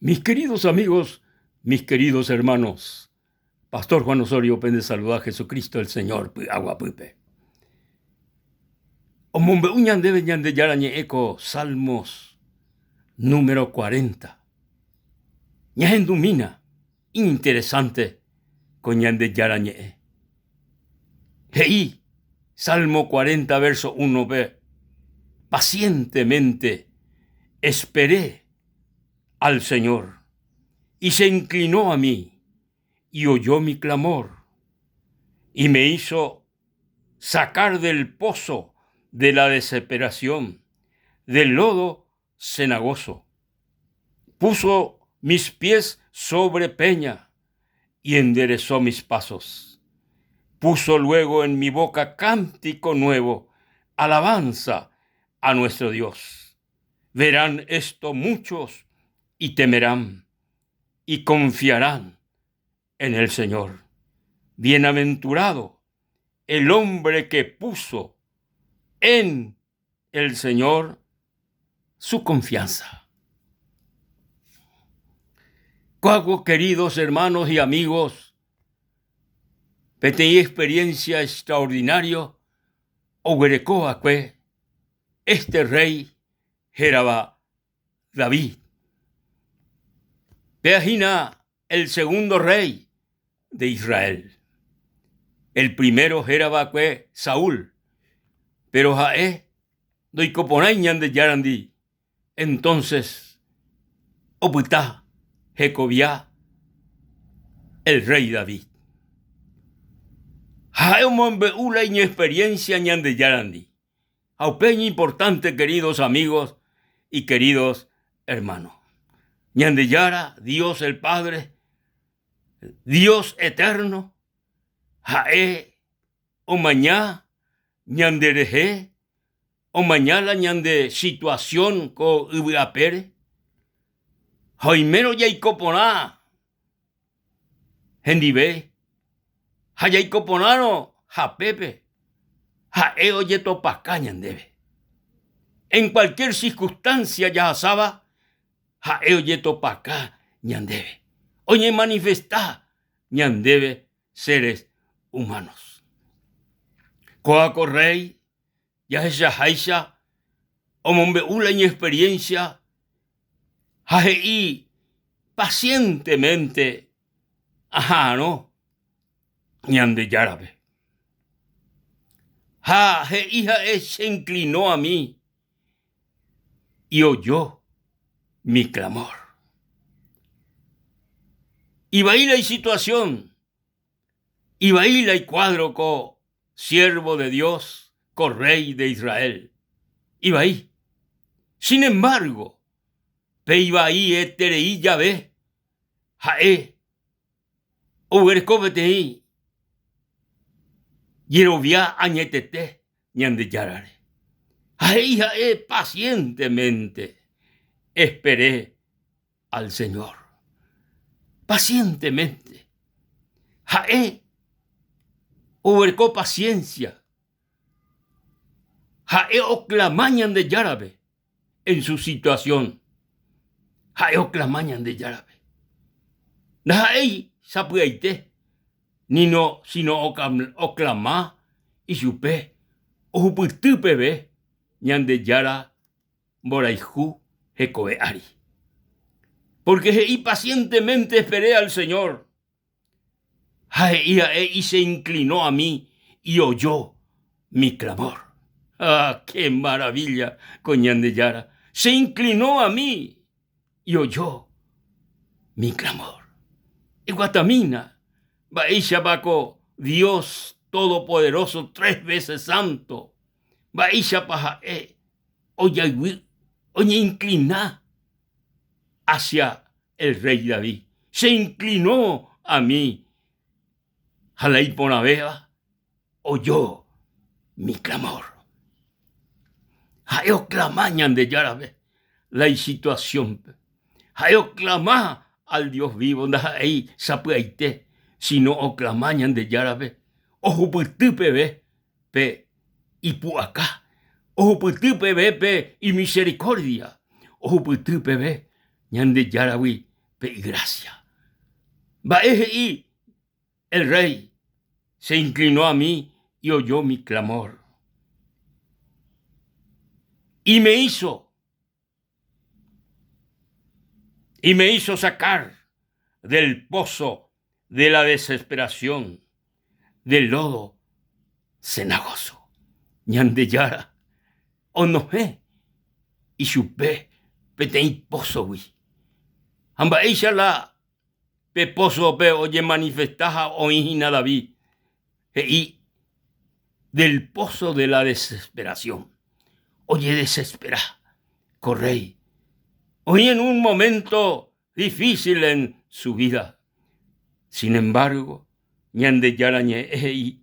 Mis queridos amigos, mis queridos hermanos, Pastor Juan Osorio Pende saluda a Jesucristo el Señor, agua pupe. Omombe uñan debe ñan de yarañe eco, Salmos número 40. Ñahendumina, interesante, con ñan de yarañe. Hei, Salmo 40, verso 1b. Pacientemente esperé al Señor, y se inclinó a mí, y oyó mi clamor, y me hizo sacar del pozo de la desesperación, del lodo cenagoso. Puso mis pies sobre peña, y enderezó mis pasos. Puso luego en mi boca cántico nuevo, alabanza a nuestro Dios. Verán esto muchos, y temerán, y confiarán en el Señor. Bienaventurado el hombre que puso en el Señor su confianza. Cuago, queridos hermanos y amigos, petei experiencia extraordinaria, oguerecoaque, este rey Jeraba David. Peajina, el segundo rey de Israel. El primero Jerabaque Saúl, pero Jaé doicoponañan de Yarandí. Entonces, oputá Jecobía, el rey David. Jaé mombeula y experiencia ñan de Yarandí. Aupeña importante, queridos amigos y queridos hermanos. Ñan de Yara, Dios el Padre, Dios eterno. Jaé, o mañá, ñan de reje, o mañana ñan de situación co ubiapere. Joimero yaicoponá, hendibe, hayaicoponano, japepe, jaé oye topacá ñan debe. En cualquier circunstancia ya asaba, jaé oye topacá ñan debe. Oye manifestá ñan debe seres humanos. Coaco rey, ya esa jaisa, omombeula en experiencia, jaei pacientemente, no, ñan de yarabe. Jaei se inclinó a mí y oyó mi clamor. Y baila y situación, y baila y cuadro co siervo de Dios, co rey de Israel. Iba ahí. Sin embargo, peiba ahí eterei Yahvé, jaé, ubercobetei, yerovia añetete, ñan de yarare. Jaé, pacientemente esperé al Señor. Pacientemente. Jaé, ubercó paciencia. Jaé oclamañan de yarabe en su situación. Jaé oclamañan de yarabe. Jaé sapuaite, sino oclamá y supe, ojuputupebe, ñan de yara, boraijú, jecobeari. Porque jaé pacientemente esperé al Señor. Jaé y se inclinó a mí y oyó mi clamor. ¡Qué maravilla, coñán de Yara! Se inclinó a mí y oyó mi clamor. Y Guatamina, Baishabaco, Dios Todopoderoso, 3 veces santo. Baishapajae, oye incliná hacia el rey David. Se inclinó a mí. Jalei Ponabea oyó mi clamor. Jaeo clamañan de yarabe la situación. Jaeo clamá al Dios vivo. Ahí sapuaite. Si no o clamañan de yarabe. Ojo putupe pe y puacá. Ojo putupe pe y misericordia. Ojo putupe ñan de yarabi y gracia. Y el rey se inclinó a mí y oyó mi clamor. Y me hizo sacar del pozo de la desesperación, del lodo cenagoso. Ñandeyara, onoje, y chupé, petei pozo, güey. Amba ella la pe pozo pe oye manifestaja o injina David. Y del pozo de la desesperación. Oye, desespera, correy. Hoy en un momento difícil en su vida. Sin embargo, Ñandeyarañe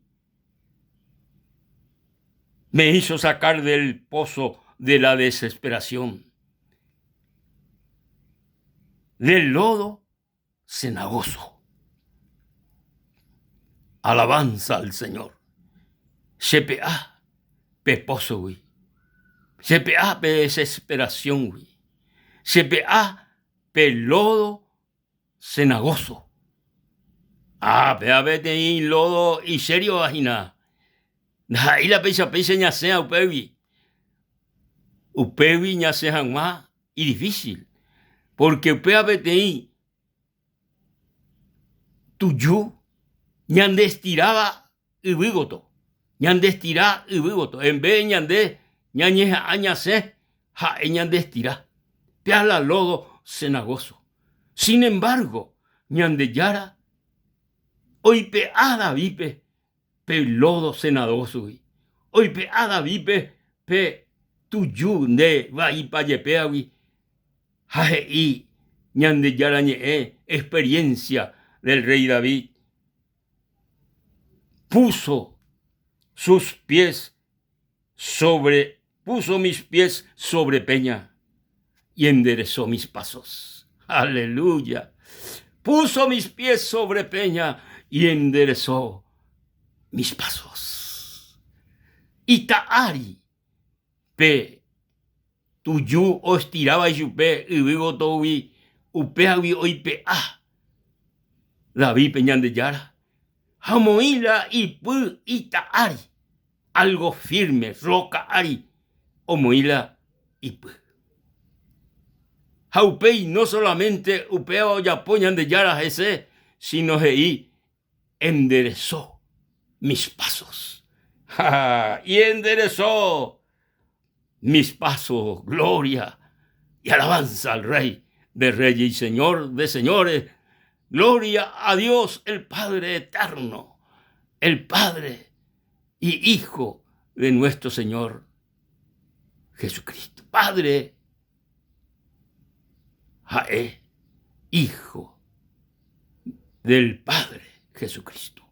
me hizo sacar del pozo de la desesperación, del lodo cenagoso. Alabanza al Señor. Sepa pe pozo, güey. Sepa pe desesperación, güey. Sepa pe lodo cenagoso. Pea vete lodo y serio ajina. Ahí la pesa ña sea upevi. Upevi ña sea más y difícil. Porque upea vete tuyu ñande estiraba y bigoto. Ñande estira y bigoto. En vez de ñande ñañeja añase ja ñande estira. Pea la lodo cenagoso. Sin embargo, Ñandeyara hoy pe David pe lodo cenagoso. Hoy pe David pe tuyu de va y pa yepea wi. Jae y Ñandeyara ñe experiencia del rey David. Puso mis pies sobre peña y enderezó mis pasos. Aleluya. Puso mis pies sobre peña y enderezó mis pasos. Itaari pe tuyu o estiraba y yupe y vigo tobi upeawi hoy pe David Ñandeyara. Jamoila y pu itaari. Algo firme, roca ari. Omoila y pu. Jaupei no solamente upeo ya Ñandeyara ese, sino que enderezó mis pasos. Y enderezó mis pasos. Gloria y alabanza al Rey de Reyes y Señor de Señores. Gloria a Dios, el Padre eterno, el Padre y Hijo de nuestro Señor Jesucristo. Padre, Hijo del Padre Jesucristo.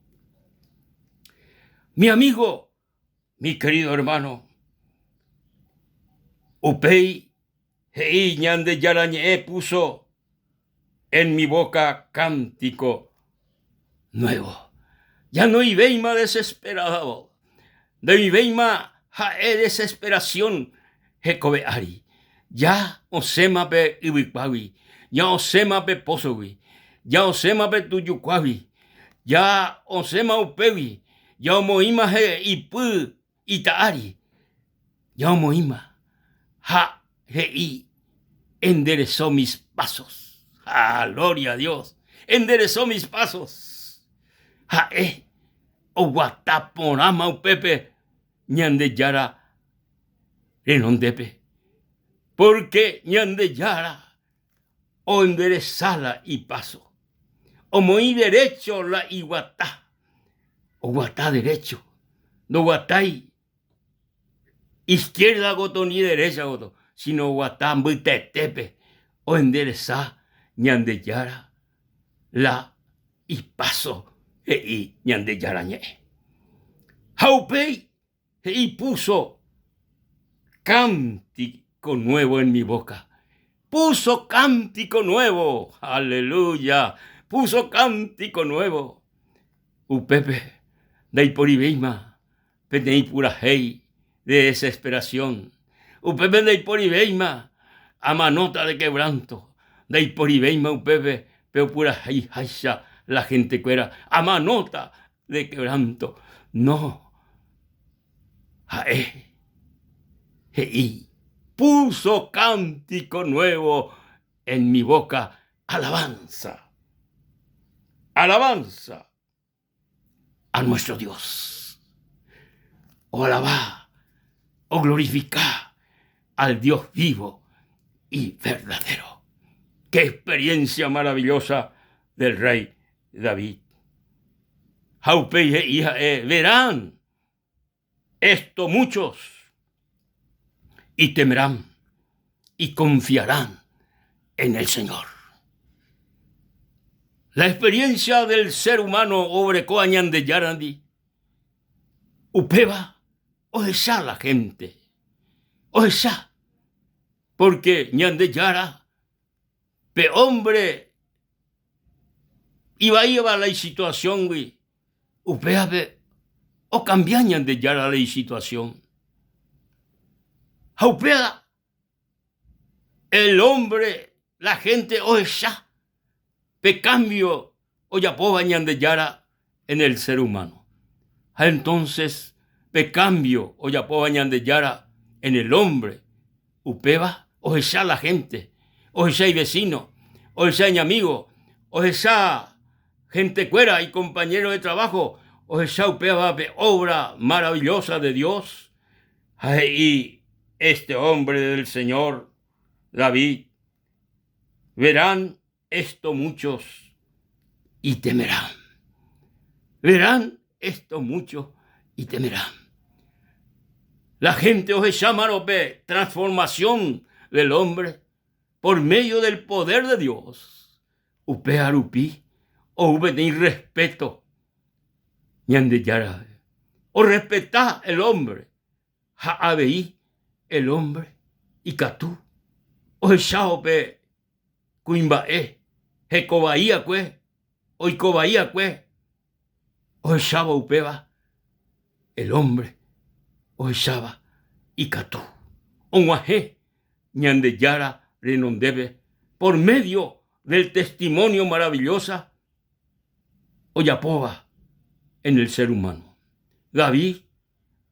Mi amigo, mi querido hermano, upei hei Ñandeyara puso en mi boca cántico nuevo. Ya no ibeima desesperado. De ibeima desesperación hecobeari. Ya osema pe ibicuawi. Ya osema pe pozowi. Ya osema pe tuyucuawi. Ya osema upewi. Ya omoima ipu itaari. Ya omoima enderezó mis pasos. Gloria a Dios. Enderezó mis pasos. Oguataporama upepe Ñandeyara renondepe. Porque Ñandeyara o enderezala y paso. O moí derecho la iguatá. O guatá derecho. No guatai izquierda goto ni derecha goto. Sino guatá mbitetepe. O enderezá Ñandeyara la y paso Ñandeyara ñe. Jaupei y puso cántico nuevo en mi boca. Puso cántico nuevo. Aleluya. Puso cántico nuevo. Upepe de por ibeima penei pura hei de desesperación. Upepe de por ibeima a manota de quebranto. de por ibeima upebe, pero pura haisha, la gente cuera, a manota de quebranto. No. Jae. Jeí. Puso cántico nuevo en mi boca. Alabanza. Alabanza a nuestro Dios. O alabá, o glorificá al Dios vivo y verdadero. Qué experiencia maravillosa del rey David. Verán esto muchos y temerán y confiarán en el Señor. La experiencia del ser humano obreco añan de yarandi upeba o esa la gente o esa porque ñan de yara pe hombre iba a la situación güey upea be o cambiañan de yara la situación upea el hombre la gente o esa pe cambio o ya bañan de yara en el ser humano. Entonces, pe cambio o ya bañan de yara en el hombre. Upeba o esa la gente, o esa y vecino, o esa y amigo, o esa gente cuera y compañero de trabajo, o esa upeba pe obra maravillosa de Dios. Y este hombre del Señor, David, verán esto muchos y temerán. Verán esto muchos y temerán. La gente os llama a ver transformación del hombre por medio del poder de Dios. Upe arupi o upe de respeto. O respetá el hombre. Jaabeí el hombre y catú. O llama Cuimbae. Jecobaía cue, oicobaía cue, oeshaba upeba, el hombre, oeshaba y catú, onguaje, ñandeyara renondebe, por medio del testimonio maravilloso, oyapoba en el ser humano. David,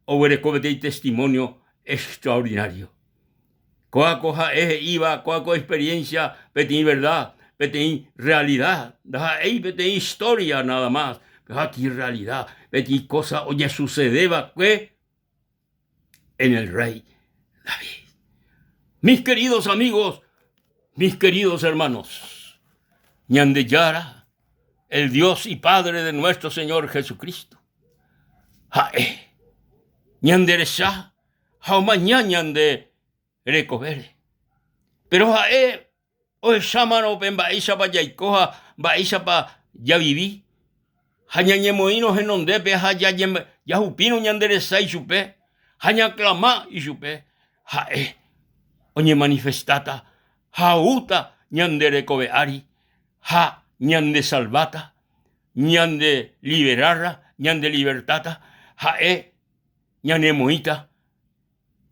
oberecobete y testimonio extraordinario. Coacoja iba, coaco experiencia, peti verdad, peti realidad, peti historia nada más, peti realidad, peti cosa, oye, sucedeba que en el rey David. Mis queridos amigos, mis queridos hermanos, ñandeyara, el Dios y Padre de nuestro Señor Jesucristo, jae, ñanderesha, jaumañañande recobere, pero jae, o llámano pembaisha pa yaikoja, baisha pa ya viví, jañañemoino genondepe, ya jupino ñanderesa y chupe, jaña clama y chupe, jae, oñe manifestata, jauta ñandere cobeari, ja ñande salvata, ñande liberarra, ñande libertata, jae, ñanemoita,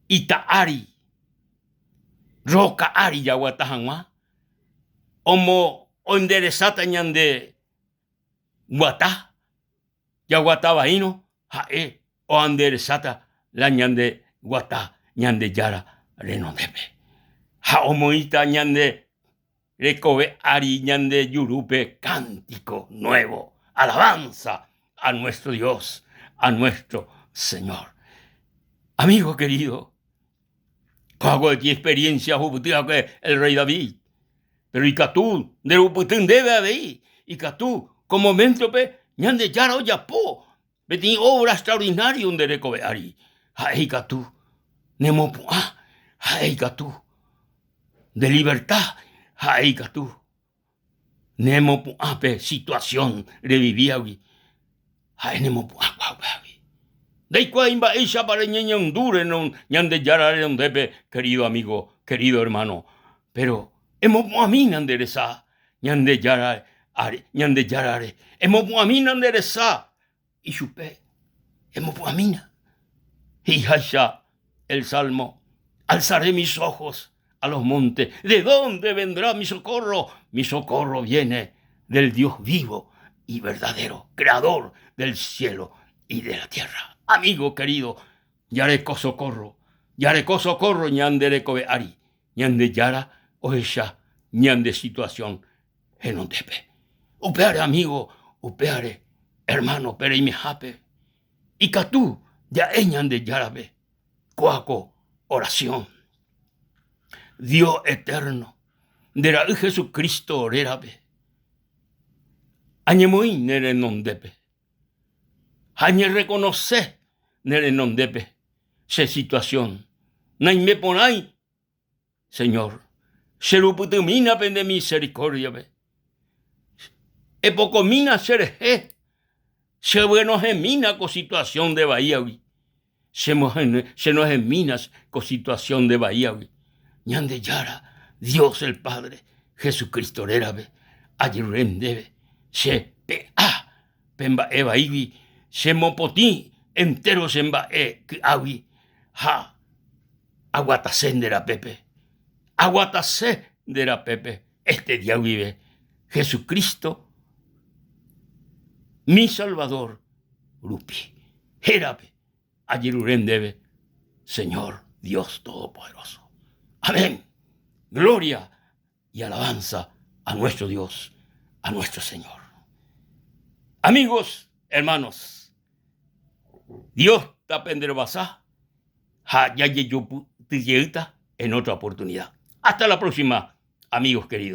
itaari, roca ari yaguatajangua, omo enderezata ñande guatá, yaguatabaino, jae, o enderezata la ñande guatá, ñande yara renondepe. Ja omoita ñande recobe ari ñande yurupe, cántico nuevo, alabanza a nuestro Dios, a nuestro Señor. Amigo querido, hago de ti experiencia que el rey David, pero y catú de uputún debe haber y catú como mentrope ñande yara oyapó, beti obra extraordinaria un recobe ari, ay catú nemopua, ay catú de libertad, ay catú nemopua pe situación revivía hoy, ay nemopua de cuaimba ella para ñañan dure no ñande yara donde querido amigo, querido hermano, pero hemos muamina endereza ñande yara ñande yarare hemos muamina endereza y chupe hemos muamina y haya el salmo alzaré mis ojos a los montes. ¿De dónde vendrá mi socorro? Mi socorro viene del Dios vivo y verdadero, creador del cielo y de la tierra. Amigo querido, yareko socorro, ñandere kobe ari, ñande yara oesha, ñande situación enondepe. Upeare amigo, upeare hermano, pere y mejape. Y catú, ya ñande yarabe, cuaco, oración. Dios eterno, de la Jesucristo orerabe. Añemoy nere nondepe. Añe reconoce nere nondepe. Se situación. Nay me ponay, Señor. Seruputumina pende misericordia be. Epocomina serje. Se bueno gemina con situación de Bahía. Se nos geminas con situación de Bahía. Ñande yara, Dios el Padre, Jesucristo orerabe. Ayurendebe. Se pea, pemba eva ibi, se mopoti, entero semba awi, ha, aguatacén de la pepe, aguatacé de la pepe, este día vive Jesucristo, mi Salvador, rupi, jerabe, ayurendebe, Señor Dios Todopoderoso. Amén. Gloria y alabanza a nuestro Dios, a nuestro Señor. Amigos, hermanos, Dios te penderbasa, en otra oportunidad. Hasta la próxima, amigos queridos.